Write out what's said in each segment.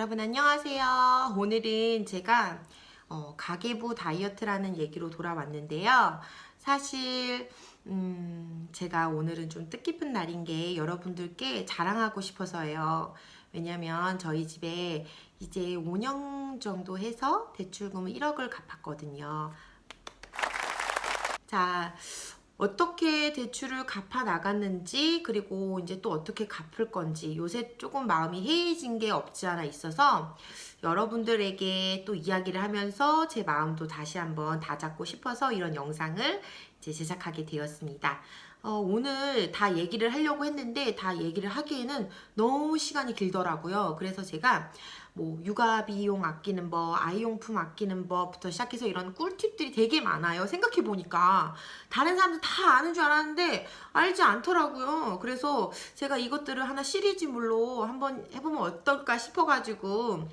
여러분 안녕하세요. 오늘은 제가 가계부 다이어트라는 얘기로 돌아왔는데요. 사실 제가 오늘은 좀 뜻깊은 날인 게 여러분들께 자랑하고 싶어서요. 왜냐면 저희 집에 이제 5년 정도 해서 대출금을 1억을 갚았거든요. 자, 어떻게 대출을 갚아 나갔는지, 그리고 이제 또 어떻게 갚을 건지 요새 조금 마음이 해이해진 게 없지 않아 있어서 여러분들에게 또 이야기를 하면서 제 마음도 다시 한번 다잡고 싶어서 이런 영상을 이제 제작하게 되었습니다. 오늘 다 얘기를 하려고 했는데 다 얘기를 하기에는 너무 시간이 길더라고요. 그래서 제가 뭐 육아 비용 아끼는 법, 아이용품 아끼는 법부터 시작해서 이런 꿀팁들이 되게 많아요. 생각해 보니까 다른 사람들 다 아는 줄 알았는데 알지 않더라고요. 그래서 제가 이것들을 하나 시리즈물로 한번 해보면 어떨까 싶어가지고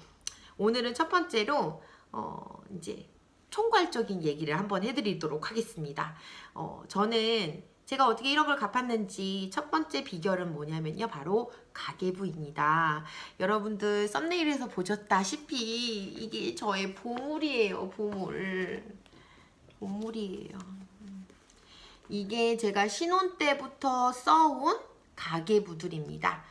오늘은 첫 번째로 이제 총괄적인 얘기를 한번 해드리도록 하겠습니다. 저는 제가 어떻게 1억을 갚았는지 첫 번째 비결은 뭐냐면요. 바로 가계부입니다. 여러분들 썸네일에서 보셨다시피 이게 저의 보물이에요. 보물이에요. 이게 제가 신혼 때부터 써온 가계부들입니다.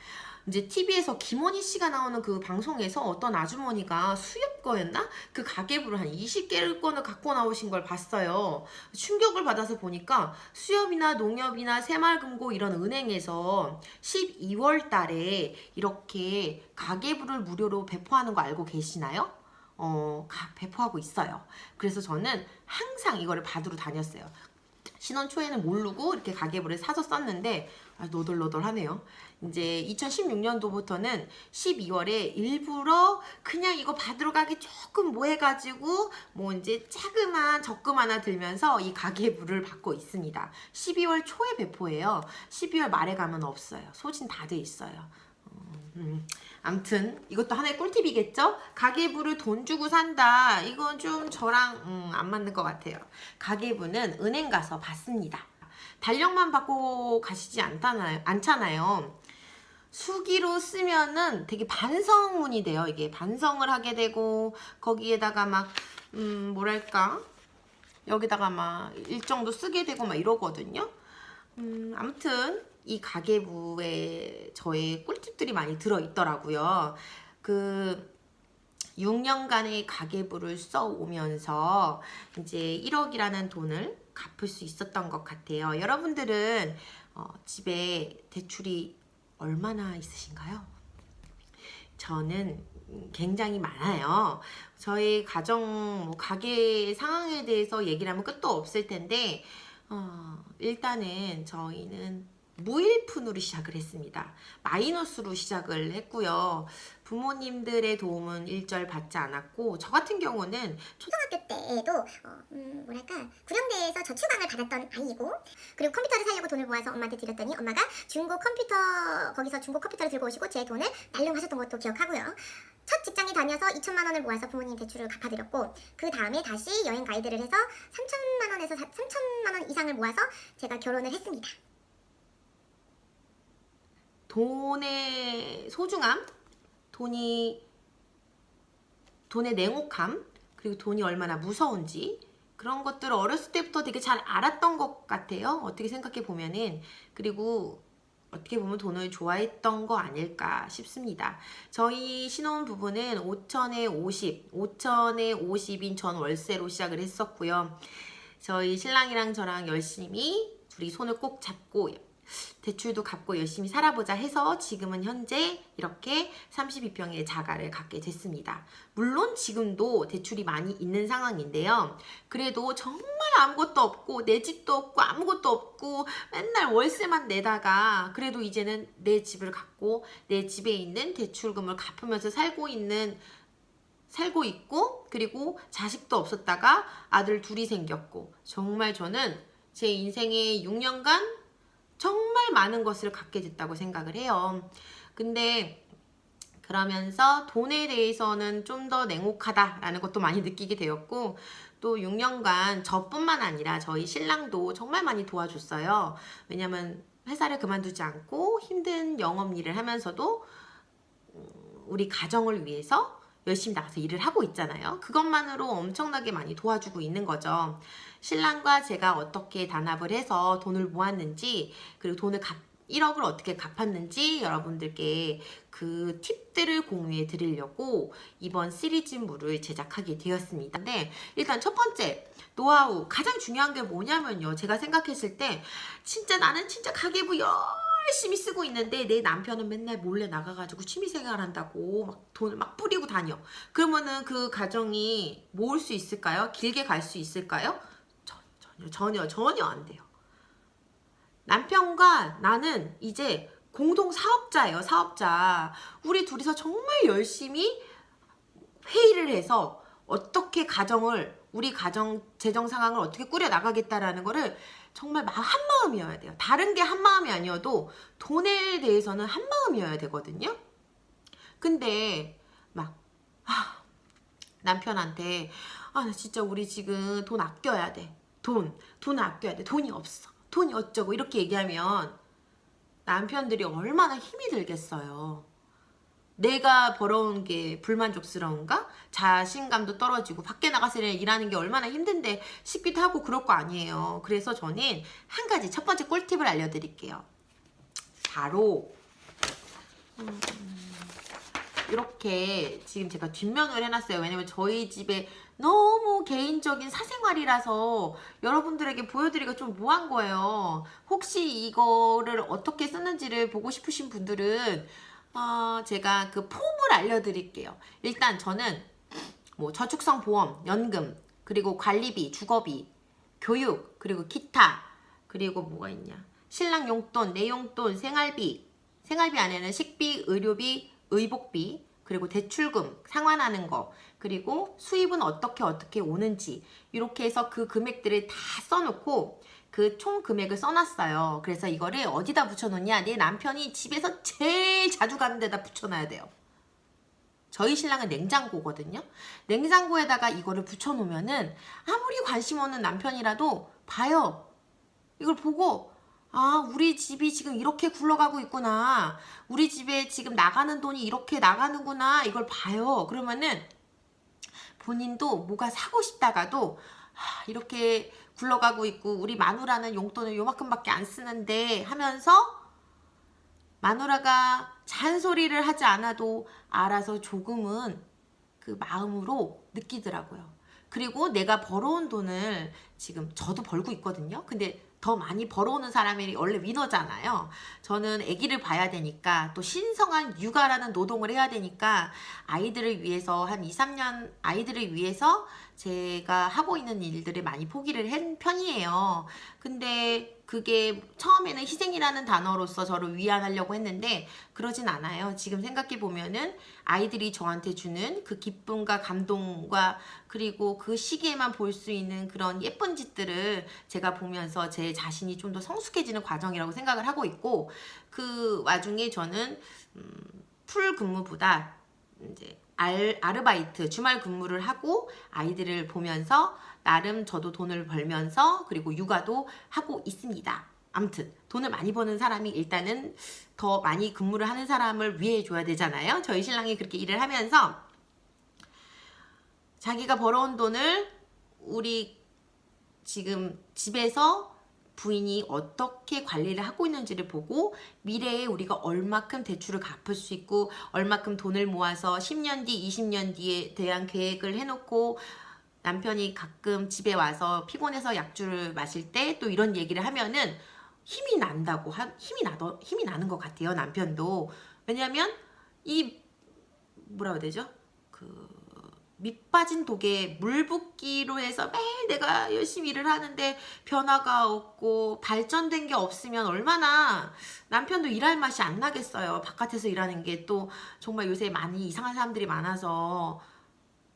이제 TV에서 김원희 씨가 나오는 그 방송에서 어떤 아주머니가 수협거였나? 그 가계부를 한 20개권을 갖고 나오신 걸 봤어요. 충격을 받아서 보니까 수협이나 농협이나 새마을금고 이런 은행에서 12월 달에 이렇게 가계부를 무료로 배포하는 거 알고 계시나요? 배포하고 있어요. 그래서 저는 항상 이거를 받으러 다녔어요. 신혼 초에는 모르고 이렇게 가계부를 사서 썼는데 너덜너덜하네요. 이제 2016년도부터는 12월에 일부러 그냥 이거 받으러 가기 조금 뭐 해가지고 뭐 이제 적금 하나 들면서 이 가계부를 받고 있습니다. 12월 초에 배포해요. 12월 말에 가면 없어요. 소진 다 돼 있어요. 암튼 이것도 하나의 꿀팁이겠죠? 가계부를 돈 주고 산다. 이건 좀 저랑 안 맞는 것 같아요. 가계부는 은행 가서 받습니다. 달력만 받고 가시지 않잖아요. 수기로 쓰면은 되게 반성문이 돼요. 이게 반성을 하게 되고 거기에다가 막 뭐랄까 여기다가 막 일정도 쓰게 되고 막 이러거든요. 아무튼 이 가계부에 저의 꿀팁들이 많이 들어있더라고요. 그 6년간의 가계부를 써오면서 이제 1억이라는 돈을 갚을 수 있었던 것 같아요. 여러분들은 집에 대출이 얼마나 있으신가요? 저는 굉장히 많아요. 저희 가정 가계 상황에 대해서 얘기를 하면 끝도 없을 텐데 일단은 저희는 무일푼으로 시작을 했습니다. 마이너스로 시작을 했고요. 부모님들의 도움은 일절 받지 않았고 저 같은 경우는 초등학교 때에도 뭐랄까 구령대에서 저축왕을 받았던 아이고, 그리고 컴퓨터를 사려고 돈을 모아서 엄마한테 드렸더니 엄마가 거기서 중고 컴퓨터를 들고 오시고 제 돈을 날름하셨던 것도 기억하고요. 첫 직장에 다녀서 2천만 원을 모아서 부모님 대출을 갚아드렸고, 그 다음에 다시 여행 가이드를 해서 3천만 원 이상을 모아서 제가 결혼을 했습니다. 돈의 소중함, 돈의 냉혹함, 그리고 돈이 얼마나 무서운지 그런 것들을 어렸을 때부터 되게 잘 알았던 것 같아요. 어떻게 생각해 보면은. 그리고 어떻게 보면 돈을 좋아했던 거 아닐까 싶습니다. 저희 신혼부부는 5천에 50인 전 월세로 시작을 했었고요. 저희 신랑이랑 저랑 열심히 둘이 손을 꼭 잡고 대출도 갚고 열심히 살아보자 해서 지금은 현재 이렇게 32평의 자가를 갖게 됐습니다. 물론 지금도 대출이 많이 있는 상황인데요. 그래도 정말 아무것도 없고 내 집도 없고 아무것도 없고 맨날 월세만 내다가 그래도 이제는 내 집을 갖고 내 집에 있는 대출금을 갚으면서 살고 있고, 그리고 자식도 없었다가 아들 둘이 생겼고, 정말 저는 제 인생의 6년간 정말 많은 것을 갖게 됐다고 생각을 해요. 근데 그러면서 돈에 대해서는 좀 더 냉혹하다라는 것도 많이 느끼게 되었고, 또 6년간 저뿐만 아니라 저희 신랑도 정말 많이 도와줬어요. 왜냐면 회사를 그만두지 않고 힘든 영업 일을 하면서도 우리 가정을 위해서 열심히 나가서 일을 하고 있잖아요. 그것만으로 엄청나게 많이 도와주고 있는 거죠. 신랑과 제가 어떻게 단합을 해서 돈을 모았는지, 그리고 돈을 1억을 어떻게 갚았는지 여러분들께 그 팁들을 공유해 드리려고 이번 시리즈물을 제작하게 되었습니다. 근데 일단 첫 번째 노하우, 가장 중요한 게 뭐냐면요, 제가 생각했을 때 진짜 나는 진짜 가계부 열심히 쓰고 있는데 내 남편은 맨날 몰래 나가가지고 취미생활 한다고 막 돈을 막 뿌리고 다녀. 그러면은 그 가정이 모을 수 있을까요? 길게 갈 수 있을까요? 전혀 안 돼요. 남편과 나는 이제 공동 사업자예요. 사업자. 우리 둘이서 정말 열심히 회의를 해서 어떻게 우리 가정 재정 상황을 어떻게 꾸려 나가겠다라는 거를 정말 한 마음이어야 돼요. 다른 게 한 마음이 아니어도 돈에 대해서는 한 마음이어야 되거든요. 근데 막 남편한테 나 진짜 우리 지금 돈 아껴야 돼. 돈 아껴야 돼. 돈이 없어. 돈이 어쩌고 이렇게 얘기하면 남편들이 얼마나 힘이 들겠어요. 내가 벌어온 게 불만족스러운가? 자신감도 떨어지고 밖에 나가서 일하는 게 얼마나 힘든데 식비도 하고 그럴 거 아니에요. 그래서 저는 한 가지 첫 번째 꿀팁을 알려드릴게요. 바로 이렇게 지금 제가 뒷면을 해놨어요. 왜냐면 저희 집에 너무 개인적인 사생활이라서 여러분들에게 보여드리기가 좀 뭐한 거예요. 혹시 이거를 어떻게 쓰는지를 보고 싶으신 분들은 제가 그 폼을 알려드릴게요. 일단 저는 뭐 저축성 보험, 연금, 그리고 관리비, 주거비, 교육, 그리고 기타, 그리고 뭐가 있냐, 신랑 용돈, 내 용돈, 생활비 안에는 식비, 의료비, 의복비, 그리고 대출금 상환하는 거, 그리고 수입은 어떻게 오는지, 이렇게 해서 그 금액들을 다 써놓고 그 총 금액을 써놨어요. 그래서 이거를 어디다 붙여놓냐, 내 남편이 집에서 제일 자주 가는 데다 붙여놔야 돼요. 저희 신랑은 냉장고거든요. 냉장고에다가 이거를 붙여놓으면은 아무리 관심 없는 남편이라도 봐요. 이걸 보고 우리 집이 지금 이렇게 굴러가고 있구나. 우리 집에 지금 나가는 돈이 이렇게 나가는구나. 이걸 봐요. 그러면은 본인도 뭐가 사고 싶다가도 이렇게 굴러가고 있고 우리 마누라는 용돈을 요만큼밖에 안 쓰는데 하면서 마누라가 잔소리를 하지 않아도 알아서 조금은 그 마음으로 느끼더라고요. 그리고 내가 벌어온 돈을 지금 저도 벌고 있거든요. 근데 더 많이 벌어오는 사람이 원래 위너잖아요. 저는 아기를 봐야 되니까 또 신성한 육아라는 노동을 해야 되니까 아이들을 위해서 한 2, 3년 아이들을 위해서 제가 하고 있는 일들을 많이 포기를 한 편이에요. 근데 그게 처음에는 희생이라는 단어로서 저를 위안하려고 했는데 그러진 않아요. 지금 생각해 보면은 아이들이 저한테 주는 그 기쁨과 감동과 그리고 그 시기에만 볼 수 있는 그런 예쁜 짓들을 제가 보면서 제 자신이 좀 더 성숙해지는 과정이라고 생각을 하고 있고, 그 와중에 저는 풀 근무보다 이제 아르바이트 주말 근무를 하고 아이들을 보면서 나름 저도 돈을 벌면서 그리고 육아도 하고 있습니다. 아무튼 돈을 많이 버는 사람이 일단은 더 많이 근무를 하는 사람을 위해 줘야 되잖아요. 저희 신랑이 그렇게 일을 하면서 자기가 벌어온 돈을 우리 지금 집에서 부인이 어떻게 관리를 하고 있는지를 보고 미래에 우리가 얼마큼 대출을 갚을 수 있고 얼마큼 돈을 모아서 10년 뒤, 20년 뒤에 대한 계획을 해놓고, 남편이 가끔 집에 와서 피곤해서 약주를 마실 때 또 이런 얘기를 하면은 힘이 나는 것 같아요. 남편도. 왜냐면 뭐라고 해야 되죠? 밑 빠진 독에 물 붓기로 해서 매일 내가 열심히 일을 하는데 변화가 없고 발전된 게 없으면 얼마나 남편도 일할 맛이 안 나겠어요. 바깥에서 일하는 게 또 정말 요새 많이 이상한 사람들이 많아서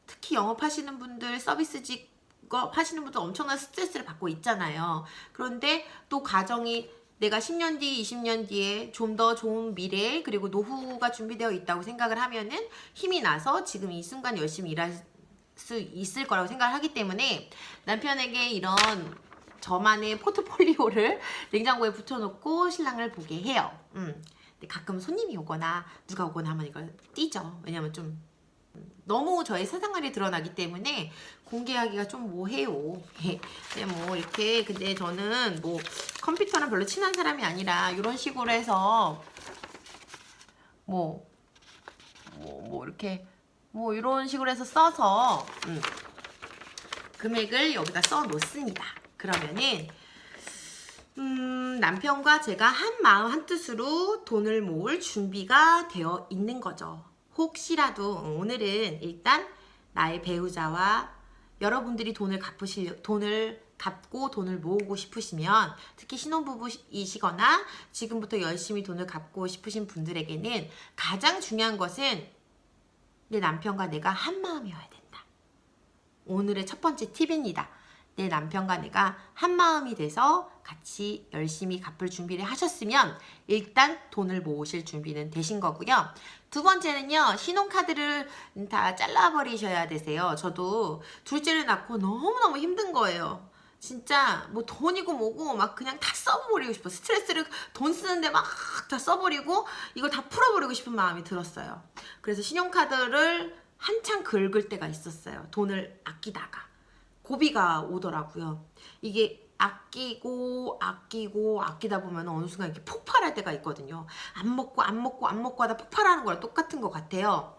특히 영업하시는 분들, 서비스 직업 하시는 분들 엄청난 스트레스를 받고 있잖아요. 그런데 또 가정이 내가 10년 뒤, 20년 뒤에 좀 더 좋은 미래 그리고 노후가 준비되어 있다고 생각을 하면은 힘이 나서 지금 이 순간 열심히 일할 수 있을 거라고 생각을 하기 때문에 남편에게 이런 저만의 포트폴리오를 냉장고에 붙여놓고 신랑을 보게 해요. 근데 가끔 손님이 오거나 누가 오거나 하면 이걸 띄죠. 왜냐면 좀 너무 저의 사생활이 드러나기 때문에 공개하기가 좀 뭐해요. 그냥 뭐 이렇게, 근데 저는 뭐 컴퓨터랑 별로 친한 사람이 아니라 이런 식으로 해서 뭐 이렇게 뭐 이런 식으로 해서 써서 금액을 여기다 써 놓습니다. 그러면은 남편과 제가 한 마음 한 뜻으로 돈을 모을 준비가 되어 있는 거죠. 혹시라도 오늘은 일단 나의 배우자와 여러분들이 돈을 갚고 돈을 모으고 싶으시면, 특히 신혼부부이시거나 지금부터 열심히 돈을 갚고 싶으신 분들에게는 가장 중요한 것은 내 남편과 내가 한 마음이어야 된다. 오늘의 첫 번째 팁입니다. 내 남편과 내가 한 마음이 돼서 같이 열심히 갚을 준비를 하셨으면 일단 돈을 모으실 준비는 되신 거고요. 두 번째는요, 신용카드를 다 잘라버리셔야 되세요. 저도 둘째를 낳고 너무너무 힘든 거예요. 진짜 뭐 돈이고 뭐고 막 그냥 다 써버리고 싶어. 스트레스를 돈 쓰는데 막 다 써버리고 이걸 다 풀어버리고 싶은 마음이 들었어요. 그래서 신용카드를 한창 긁을 때가 있었어요. 돈을 아끼다가 고비가 오더라고요. 이게 아끼다 보면 어느 순간 이렇게 폭발할 때가 있거든요. 안 먹고 하다 폭발하는 거랑 똑같은 것 같아요.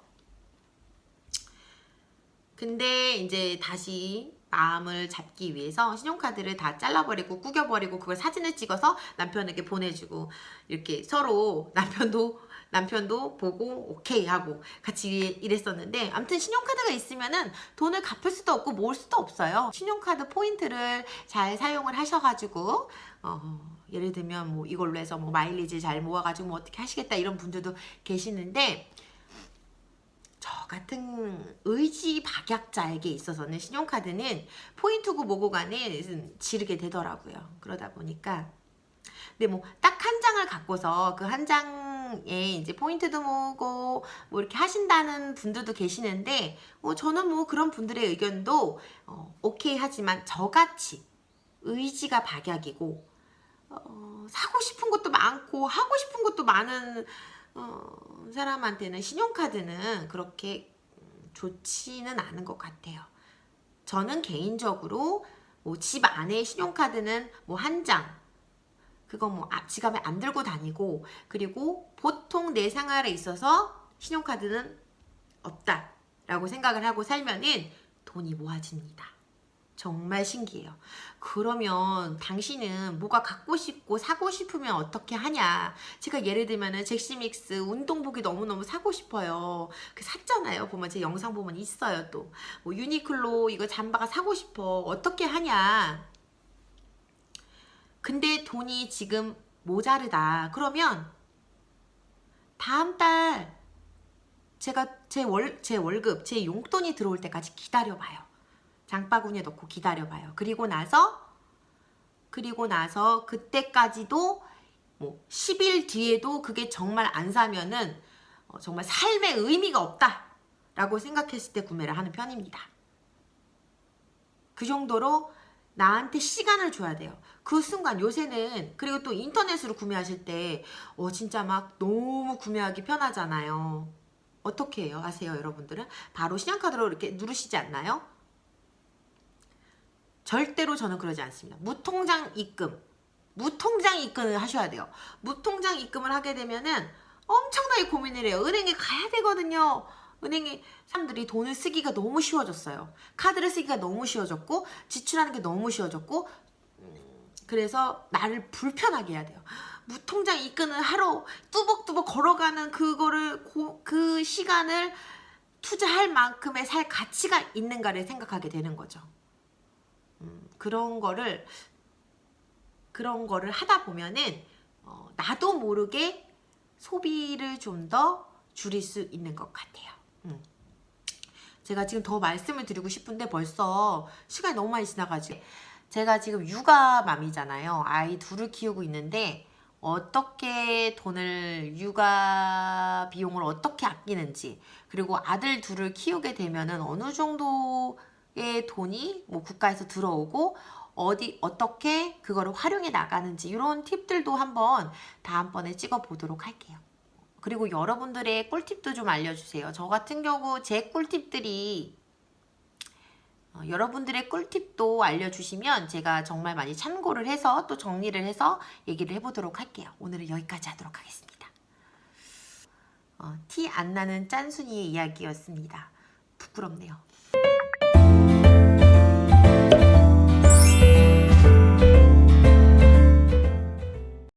근데 이제 다시 마음을 잡기 위해서 신용카드를 다 잘라버리고 구겨버리고 그걸 사진을 찍어서 남편에게 보내주고, 이렇게 서로 남편도 보고 오케이 하고 같이 일했었는데, 아무튼 신용카드가 있으면은 돈을 갚을 수도 없고 모을 수도 없어요. 신용카드 포인트를 잘 사용을 하셔가지고 예를 들면 뭐 이걸로 해서 뭐 마일리지 잘 모아가지고 뭐 어떻게 하시겠다 이런 분들도 계시는데, 저 같은 의지박약자에게 있어서는 신용카드는 포인트고 뭐고 간에 지르게 되더라고요. 그러다 보니까. 근데 뭐 딱 한 장을 갖고서 그 한 장에 이제 포인트도 모으고 뭐 이렇게 하신다는 분들도 계시는데, 저는 뭐 그런 분들의 의견도 오케이 하지만, 저같이 의지가 박약이고 사고 싶은 것도 많고 하고 싶은 것도 많은 사람한테는 신용카드는 그렇게 좋지는 않은 것 같아요. 저는 개인적으로 뭐 집 안에 신용카드는 뭐 한 장, 그거 뭐 지갑에 안 들고 다니고, 그리고 보통 내 생활에 있어서 신용카드는 없다라고 생각을 하고 살면은 돈이 모아집니다. 정말 신기해요. 그러면 당신은 뭐가 갖고 싶고 사고 싶으면 어떻게 하냐? 제가 예를 들면은 잭시믹스 운동복이 너무너무 사고 싶어요. 그 샀잖아요. 보면 제 영상 보면 있어요. 또 뭐 유니클로 이거 잠바가 사고 싶어. 어떻게 하냐? 근데 돈이 지금 모자르다. 그러면 다음 달 제가 제 월급, 제 용돈이 들어올 때까지 기다려봐요. 장바구니에 넣고 기다려봐요. 그리고 나서 그때까지도 뭐 10일 뒤에도 그게 정말 안 사면은 정말 삶의 의미가 없다라고 생각했을 때 구매를 하는 편입니다. 그 정도로 나한테 시간을 줘야 돼요. 그 순간 요새는, 그리고 또 인터넷으로 구매하실 때 진짜 막 너무 구매하기 편하잖아요. 어떻게 해요? 아세요, 여러분들은? 바로 신용카드로 이렇게 누르시지 않나요? 절대로 저는 그러지 않습니다. 무통장 입금을 하셔야 돼요. 무통장 입금을 하게 되면은 엄청나게 고민을 해요. 은행에 가야 되거든요. 은행에 사람들이 돈을 쓰기가 너무 쉬워졌어요. 카드를 쓰기가 너무 쉬워졌고 지출하는 게 너무 쉬워졌고, 그래서 나를 불편하게 해야 돼요. 무통장 입금을 하러 뚜벅뚜벅 걸어가는 그 시간을 투자할 만큼의 살 가치가 있는가를 생각하게 되는 거죠. 그런 거를 하다 보면은 나도 모르게 소비를 좀 더 줄일 수 있는 것 같아요. 제가 지금 더 말씀을 드리고 싶은데 벌써 시간이 너무 많이 지나가지고, 제가 지금 육아맘이잖아요. 아이 둘을 키우고 있는데 어떻게 육아 비용을 어떻게 아끼는지, 그리고 아들 둘을 키우게 되면은 어느 정도의 돈이 뭐 국가에서 들어오고 어떻게 그거를 활용해 나가는지, 이런 팁들도 한번 다음번에 찍어 보도록 할게요. 그리고 여러분들의 꿀팁도 좀 알려주세요. 저 같은 경우 제 꿀팁들이 여러분들의 꿀팁도 알려주시면 제가 정말 많이 참고를 해서 또 정리를 해서 얘기를 해보도록 할게요. 오늘은 여기까지 하도록 하겠습니다. 티 안 나는 짠순이의 이야기였습니다. 부끄럽네요.